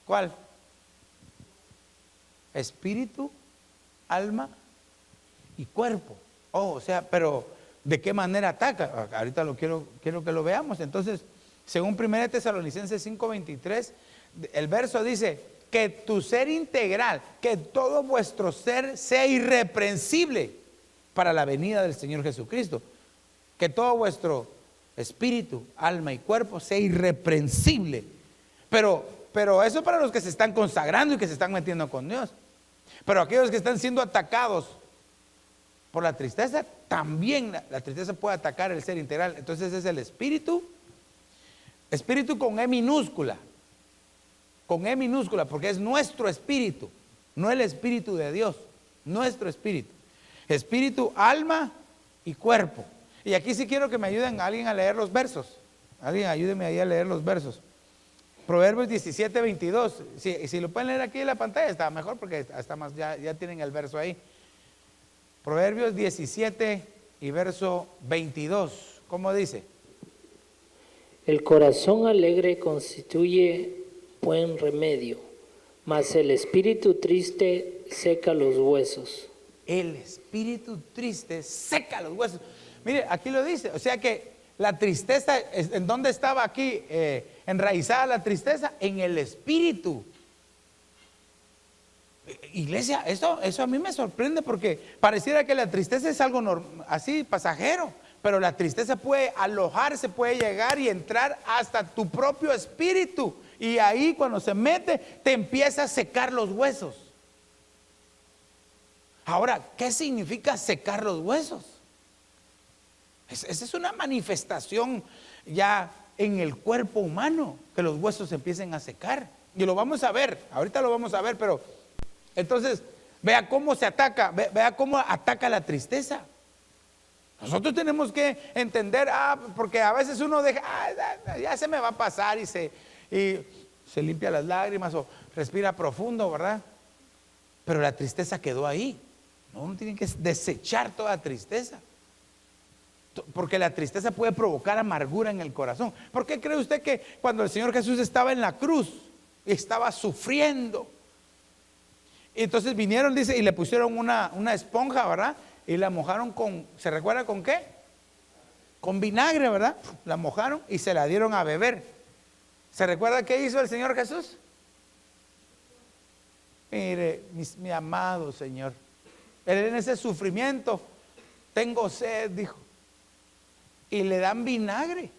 ¿Cuál? Espíritu, alma y cuerpo. O sea, pero ¿de qué manera ataca? Ahorita quiero que lo veamos. Entonces, según 1 Tesalonicenses 5:23, el verso dice: que tu ser integral, que todo vuestro ser sea irreprensible para la venida del Señor Jesucristo. Que todo vuestro espíritu, alma y cuerpo sea irreprensible. Pero eso para los que se están consagrando y que se están metiendo con Dios. Pero aquellos que están siendo atacados por la tristeza, también la tristeza puede atacar el ser integral. Entonces es el espíritu con E minúscula, porque es nuestro espíritu, no el espíritu de Dios, nuestro espíritu. Espíritu, alma y cuerpo. Y aquí sí quiero que me ayuden alguien a leer los versos. Alguien ayúdeme ahí a leer los versos. Proverbios 17:22. Si lo pueden leer aquí en la pantalla está mejor, porque está más, ya tienen el verso ahí. Proverbios 17 y verso 22. ¿Cómo dice? El corazón alegre constituye buen remedio, mas el espíritu triste seca los huesos. El espíritu triste seca los huesos. Mire, aquí lo dice. O sea que La tristeza, ¿en dónde estaba aquí enraizada la tristeza? En el espíritu. Iglesia, eso a mí me sorprende porque pareciera que la tristeza es algo así pasajero, pero la tristeza puede alojarse, puede llegar y entrar hasta tu propio espíritu, y ahí cuando se mete te empieza a secar los huesos. Ahora, ¿qué significa secar los huesos? Esa es una manifestación ya en el cuerpo humano, que los huesos empiecen a secar, y lo vamos a ver, ahorita lo vamos a ver, pero entonces vea cómo se ataca, vea cómo ataca la tristeza. Nosotros tenemos que entender, porque a veces uno deja, ya se me va a pasar, y se limpia las lágrimas o respira profundo, ¿verdad? Pero la tristeza quedó ahí. Uno tiene que desechar toda tristeza, porque la tristeza puede provocar amargura en el corazón. ¿Por qué cree usted que cuando el Señor Jesús estaba en la cruz y estaba sufriendo, y entonces vinieron, dice, y le pusieron una esponja, ¿verdad? Y la mojaron ¿se recuerda con qué? Con vinagre, ¿verdad? La mojaron y se la dieron a beber. ¿Se recuerda qué hizo el Señor Jesús? Mire, mi amado Señor, Él en ese sufrimiento, tengo sed, dijo, y le dan vinagre.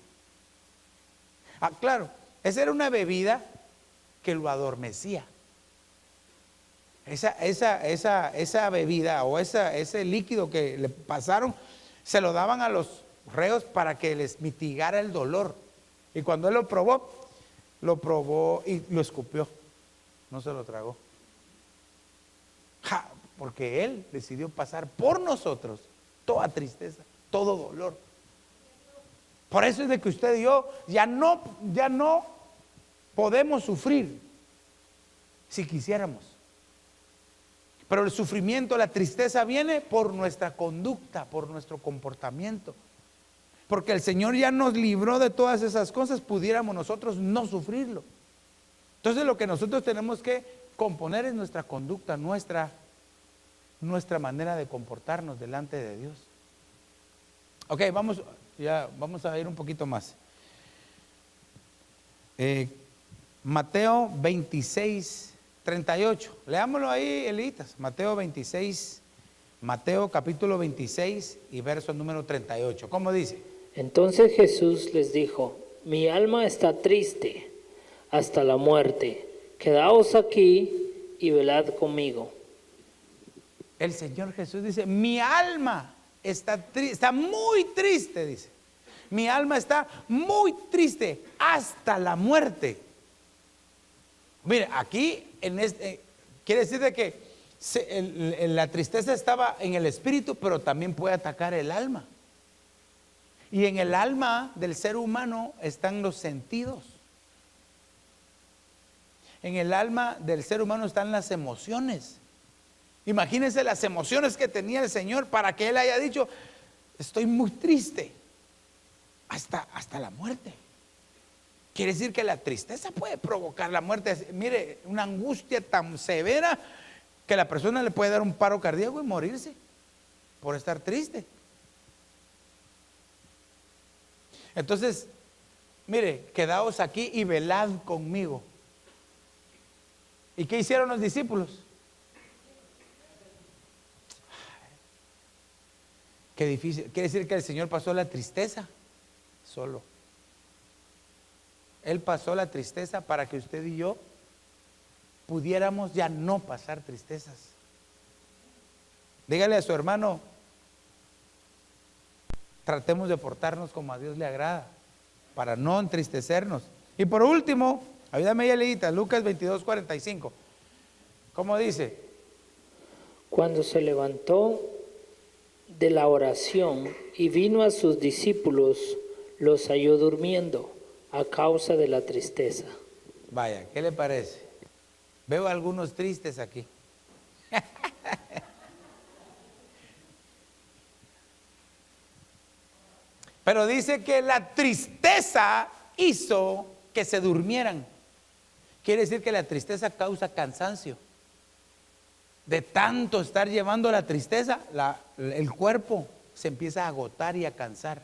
Claro, esa era una bebida que lo adormecía. Esa bebida o ese líquido que le pasaron, se lo daban a los reos para que les mitigara el dolor. Y cuando él lo probó y lo escupió, no se lo tragó. Porque él decidió pasar por nosotros toda tristeza, todo dolor. Por eso es de que usted y yo ya no podemos sufrir si quisiéramos. Pero el sufrimiento, la tristeza viene por nuestra conducta, por nuestro comportamiento. Porque el Señor ya nos libró de todas esas cosas, pudiéramos nosotros no sufrirlo. Entonces lo que nosotros tenemos que componer es nuestra conducta, nuestra manera de comportarnos delante de Dios. Ok, vamos a ir un poquito más. Mateo 26, 38. Leámoslo ahí, Elitas. Mateo capítulo 26 y verso número 38. ¿Cómo dice? Entonces Jesús les dijo: mi alma está triste hasta la muerte. Quedaos aquí y velad conmigo. El Señor Jesús dice: mi alma está muy triste, dice. Mi alma está muy triste hasta la muerte. Mire, aquí quiere decir de que la tristeza estaba en el espíritu, pero también puede atacar el alma. Y en el alma del ser humano están los sentidos. En el alma del ser humano están las emociones. Imagínense las emociones que tenía el Señor para que Él haya dicho: estoy muy triste hasta la muerte. Quiere decir que la tristeza puede provocar la muerte. Mire, una angustia tan severa que la persona le puede dar un paro cardíaco y morirse por estar triste. Entonces, mire, quedaos aquí y velad conmigo. ¿Y qué hicieron los discípulos? Qué difícil. Quiere decir que el Señor pasó la tristeza solo. Él pasó la tristeza para que usted y yo pudiéramos ya no pasar tristezas. Dígale a su hermano: tratemos de portarnos como a Dios le agrada, para no entristecernos. Y por último, ayúdame ya, leíta, Lucas 22:45. ¿Cómo dice? Cuando se levantó de la oración y vino a sus discípulos, los halló durmiendo a causa de la tristeza. Vaya, ¿qué le parece? Veo algunos tristes aquí. Pero dice que la tristeza hizo que se durmieran. Quiere decir que la tristeza causa cansancio. De tanto estar llevando la tristeza, el cuerpo se empieza a agotar y a cansar.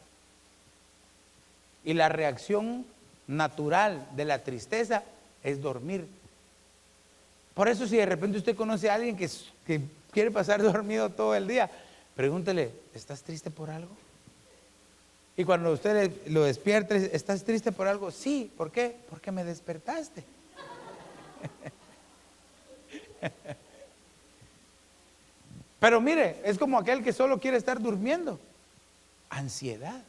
Y la reacción natural de la tristeza es dormir. Por eso si de repente usted conoce a alguien que quiere pasar dormido todo el día, pregúntele, ¿estás triste por algo? Y cuando usted lo despierte, ¿estás triste por algo? Sí, ¿por qué? Porque me despertaste. Pero mire, es como aquel que solo quiere estar durmiendo. Ansiedad,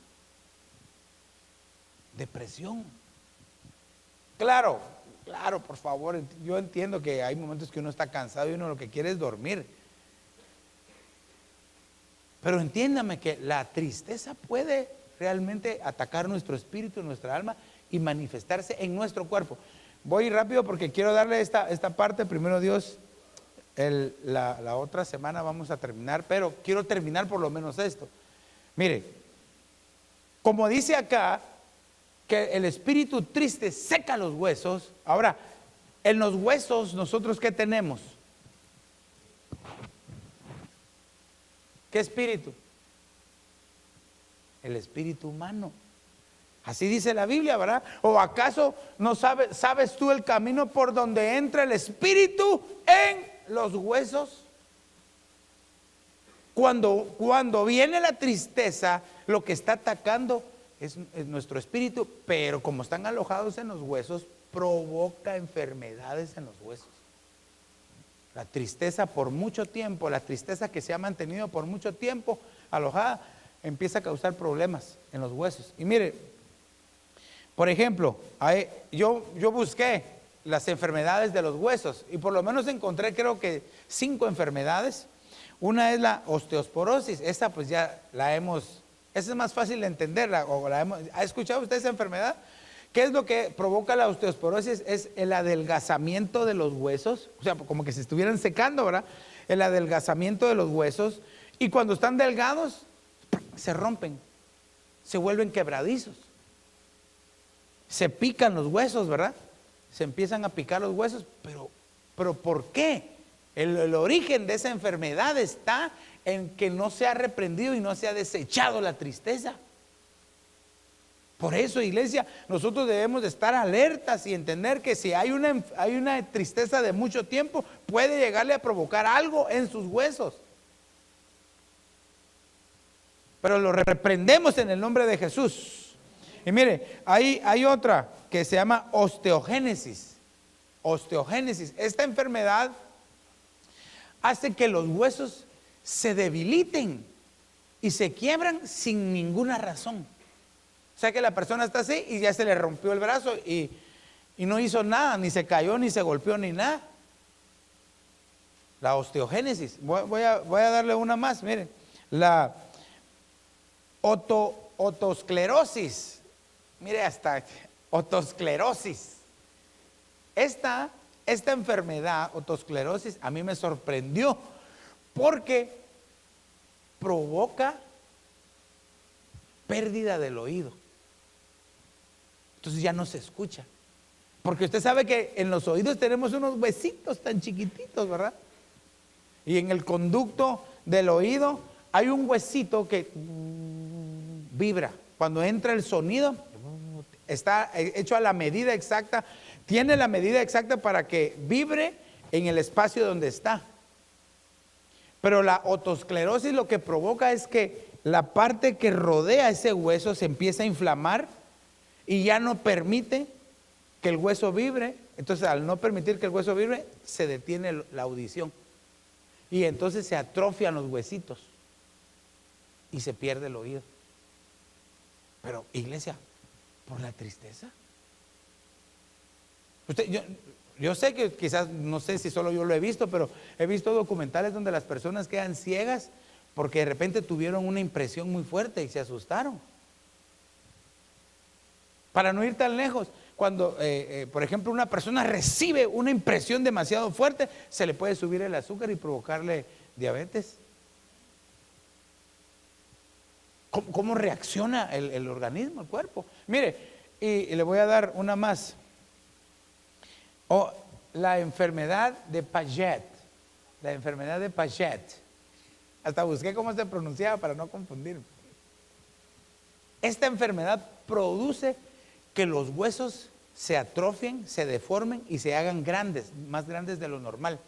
depresión. Claro, por favor, yo entiendo que hay momentos que uno está cansado y uno lo que quiere es dormir. Pero entiéndame que la tristeza puede realmente atacar nuestro espíritu, nuestra alma y manifestarse en nuestro cuerpo. Voy rápido porque quiero darle esta parte. Primero Dios, la otra semana vamos a terminar, pero quiero terminar por lo menos esto. Mire, como dice acá, que el espíritu triste seca los huesos. Ahora, en los huesos, ¿nosotros qué tenemos? ¿Qué espíritu? El espíritu humano. Así dice la Biblia, ¿verdad? ¿O acaso no sabes tú el camino por donde entra el espíritu en los huesos? Cuando viene la tristeza, lo que está atacando es nuestro espíritu, pero como están alojados en los huesos, provoca enfermedades en los huesos. La tristeza por mucho tiempo, la tristeza que se ha mantenido por mucho tiempo alojada, empieza a causar problemas en los huesos. Y mire, por ejemplo, yo busqué las enfermedades de los huesos y por lo menos encontré creo que 5 enfermedades. Una es la osteosporosis. Esa pues ya esa es más fácil de entenderla. ¿Ha escuchado usted esa enfermedad? ¿Qué es lo que provoca la osteosporosis? Es el adelgazamiento de los huesos, o sea, como que se estuvieran secando, ¿verdad? El adelgazamiento de los huesos. Y cuando están delgados, se rompen, se vuelven quebradizos. Se pican los huesos, ¿verdad? Se empiezan a picar los huesos, pero ¿por qué? El origen de esa enfermedad está en que no se ha reprendido y no se ha desechado la tristeza. Por eso, iglesia, nosotros debemos de estar alertas y entender que si hay una tristeza de mucho tiempo, puede llegarle a provocar algo en sus huesos. Pero lo reprendemos en el nombre de Jesús. Y mire, hay otra que se llama osteogénesis. Osteogénesis. Esta enfermedad hace que los huesos se debiliten y se quiebran sin ninguna razón. O sea que la persona está así y ya se le rompió el brazo y no hizo nada, ni se cayó, ni se golpeó, ni nada. La osteogénesis. Voy a darle una más, miren. La otosclerosis. Mire, hasta otosclerosis. Esta enfermedad, otosclerosis, a mí me sorprendió porque provoca pérdida del oído. Entonces ya no se escucha. Porque usted sabe que en los oídos tenemos unos huesitos tan chiquititos, ¿verdad? Y en el conducto del oído hay un huesito que vibra. Cuando entra el sonido, está hecho a la medida exacta. Tiene la medida exacta para que vibre en el espacio donde está. Pero la otosclerosis lo que provoca es que la parte que rodea ese hueso se empieza a inflamar y ya no permite que el hueso vibre. Entonces, al no permitir que el hueso vibre, se detiene la audición. Y entonces se atrofian los huesitos y se pierde el oído. Pero, iglesia, ¿por la tristeza? Yo sé que quizás, no sé si solo yo lo he visto, pero he visto documentales donde las personas quedan ciegas porque de repente tuvieron una impresión muy fuerte y se asustaron. Para no ir tan lejos, cuando, por ejemplo, una persona recibe una impresión demasiado fuerte, se le puede subir el azúcar y provocarle diabetes. ¿Cómo reacciona el organismo, el cuerpo? Mire, y le voy a dar una más. La enfermedad de Paget. La enfermedad de Paget. Hasta busqué cómo se pronunciaba para no confundirme. Esta enfermedad produce que los huesos se atrofien, se deformen y se hagan grandes, más grandes de lo normal.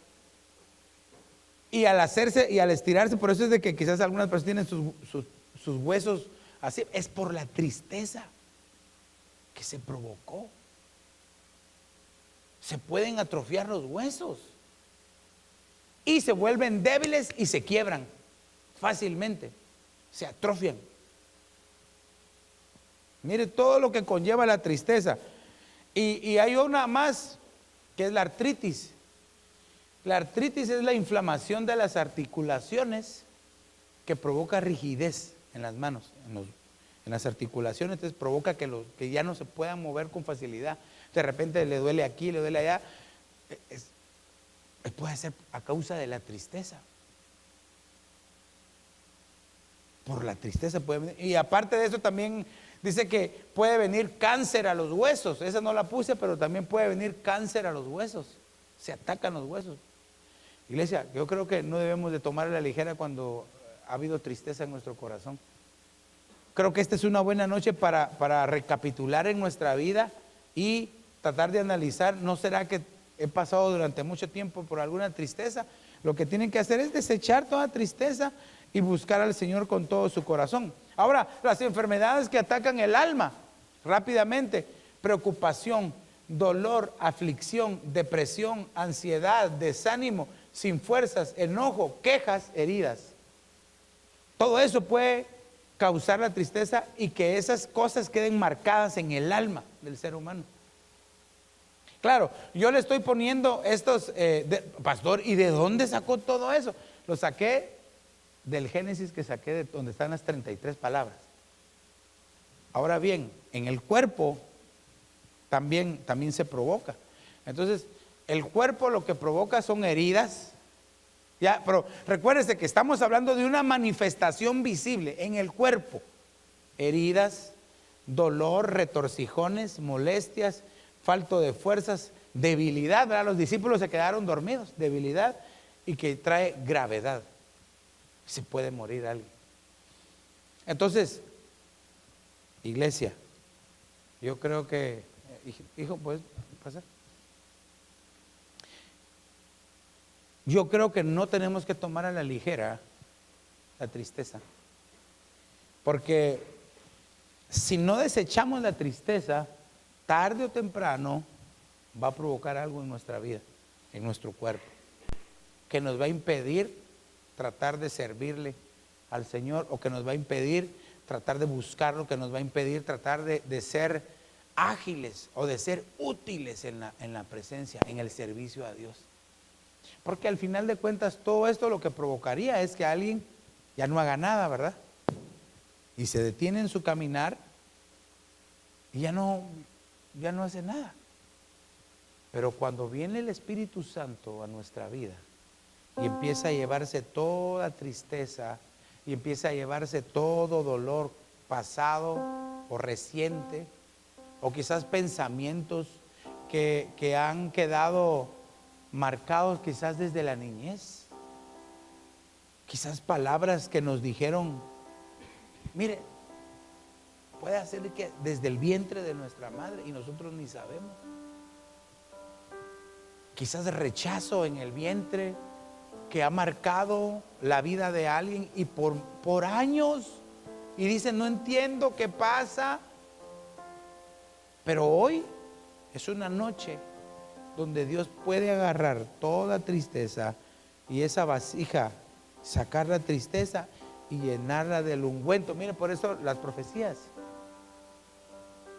Y al hacerse y al estirarse, por eso es de que quizás algunas personas tienen sus huesos así, es por la tristeza que se provocó. Se pueden atrofiar los huesos y se vuelven débiles y se quiebran fácilmente, se atrofian. Mire todo lo que conlleva la tristeza. Y hay una más, que es la artritis. La artritis es la inflamación de las articulaciones que provoca rigidez en las manos, en las articulaciones. Entonces provoca que ya no se puedan mover con facilidad. De repente le duele aquí, le duele allá. Puede ser a causa de la tristeza. Por la tristeza puede venir. Y aparte de eso también dice que puede venir cáncer a los huesos. Esa no la puse, pero también puede venir cáncer a los huesos. Se atacan los huesos. Iglesia, yo creo que no debemos de tomar a la ligera cuando ha habido tristeza en nuestro corazón. Creo que esta es una buena noche para recapitular en nuestra vida y tratar de analizar. ¿No será que he pasado durante mucho tiempo por alguna tristeza? Lo que tienen que hacer es desechar toda tristeza y buscar al Señor con todo su corazón. Ahora, las enfermedades que atacan el alma rápidamente: preocupación, dolor, aflicción, depresión, ansiedad, desánimo, sin fuerzas, enojo, quejas, heridas. Todo eso puede causar la tristeza y que esas cosas queden marcadas en el alma del ser humano. Claro, yo le estoy poniendo estos, pastor, ¿y de dónde sacó todo eso? Lo saqué del Génesis, que saqué de donde están las 33 palabras. Ahora bien, en el cuerpo también se provoca. Entonces, el cuerpo lo que provoca son heridas. Ya, pero recuérdese que estamos hablando de una manifestación visible en el cuerpo. Heridas, dolor, retorcijones, molestias, falta de fuerzas, debilidad, ¿verdad? Los discípulos se quedaron dormidos, debilidad, y que trae gravedad. Se puede morir alguien. Entonces, iglesia, yo creo que, hijo, ¿puedes pasar? Yo creo que no tenemos que tomar a la ligera la tristeza, porque si no desechamos la tristeza, tarde o temprano va a provocar algo en nuestra vida, en nuestro cuerpo, que nos va a impedir tratar de servirle al Señor, o que nos va a impedir tratar de buscarlo, que nos va a impedir tratar de ser ágiles o de ser útiles en la presencia, en el servicio a Dios. Porque al final de cuentas todo esto lo que provocaría es que alguien ya no haga nada, ¿verdad? Y se detiene en su caminar y ya no hace nada. Pero cuando viene el Espíritu Santo a nuestra vida y empieza a llevarse toda tristeza y empieza a llevarse todo dolor pasado o reciente, o quizás pensamientos que han quedado marcados quizás desde la niñez, quizás palabras que nos dijeron, mire, puede ser que desde el vientre de nuestra madre y nosotros ni sabemos. Quizás rechazo en el vientre que ha marcado la vida de alguien y por años, y dicen, no entiendo qué pasa. Pero hoy es una noche donde Dios puede agarrar toda tristeza y esa vasija, sacar la tristeza y llenarla del ungüento. Mire, por eso las profecías,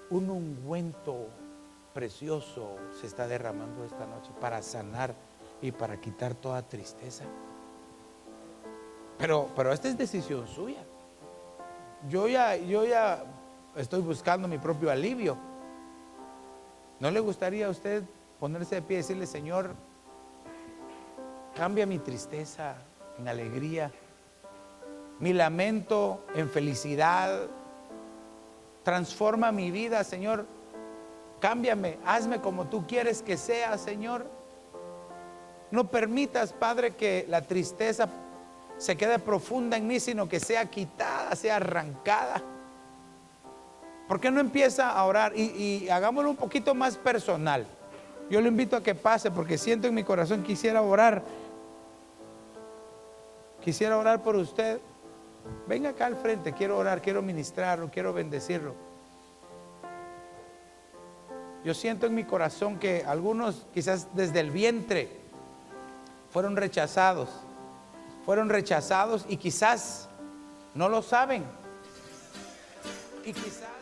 un ungüento precioso se está derramando esta noche para sanar y para quitar toda tristeza. Pero esta es decisión suya. Yo ya estoy buscando mi propio alivio. ¿No le gustaría a usted ponerse de pie y decirle, Señor, cambia mi tristeza en alegría, mi lamento en felicidad, transforma mi vida, Señor, cámbiame, hazme como tú quieres que sea, Señor? No permitas, Padre, que la tristeza se quede profunda en mí, sino que sea quitada, sea arrancada. ¿Por qué no empieza a orar? Y hagámoslo un poquito más personal. Yo le invito a que pase porque siento en mi corazón, quisiera orar. Quisiera orar por usted. Venga acá al frente, quiero orar, quiero ministrarlo, quiero bendecirlo. Yo siento en mi corazón que algunos quizás desde el vientre fueron rechazados y quizás no lo saben. Y quizás